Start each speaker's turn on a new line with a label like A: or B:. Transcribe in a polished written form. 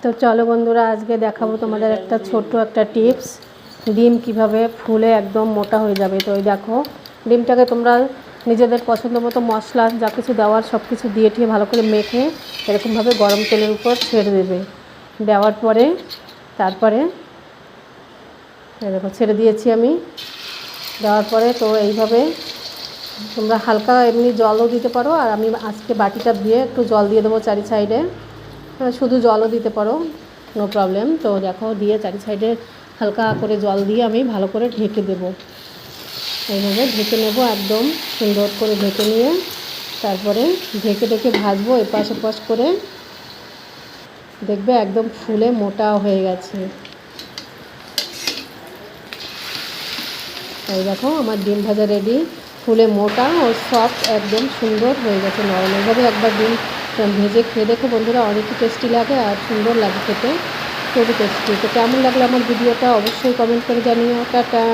A: তো চলো বন্ধুরা, আজকে দেখাবো তোমাদের একটা ছোট্ট একটা টিপস, ডিম কিভাবে ফুলে একদম মোটা হয়ে যাবে। তো এই দেখো, ডিমটাকে তোমরা নিজেদের পছন্দ মতো মশলা যা কিছু দেওয়ার সব কিছু দিয়ে ঠিয়ে ভালো করে মেখে এরকমভাবে গরম তেলের উপর ছেড়ে দেবে। দেওয়ার পরে তারপরে দেখো ছেড়ে দিয়েছি আমি। দেওয়ার পরে তো এইভাবে তোমরা হালকা এমনি জলও দিতে পারো, আর আমি আজকে বাটিটা দিয়ে একটু জল দিয়ে দেবো চারি সাইডে, শুধু জলও দিতে পারো, নো প্রবলেম। তো দেখো দিয়ে চারি সাইডে হালকা করে জল দিয়ে আমি ভালো করে ঢেকে দেবো। এইভাবে ঢেকে নেব, একদম সুন্দর করে ঢেকে নিয়ে তারপরে ঢেকে ঢেকে ভাজবো এপাশ ওপাশ করে। দেখবে একদম ফুলে মোটা হয়ে গেছে। এই দেখো আমার ডিম ভাজা রেডি, ফুলে মোটা ও সফট একদম সুন্দর হয়ে গেছে, নরম। এইভাবে একবার ডিম ভেজে খেয়ে দেখো বন্ধুরা, অনেকই টেস্টি লাগে আর সুন্দর লাগে খেতে, খুবই টেস্টি। তো কেমন লাগলো আমার ভিডিওটা অবশ্যই কমেন্ট করে জানিও। টাটা।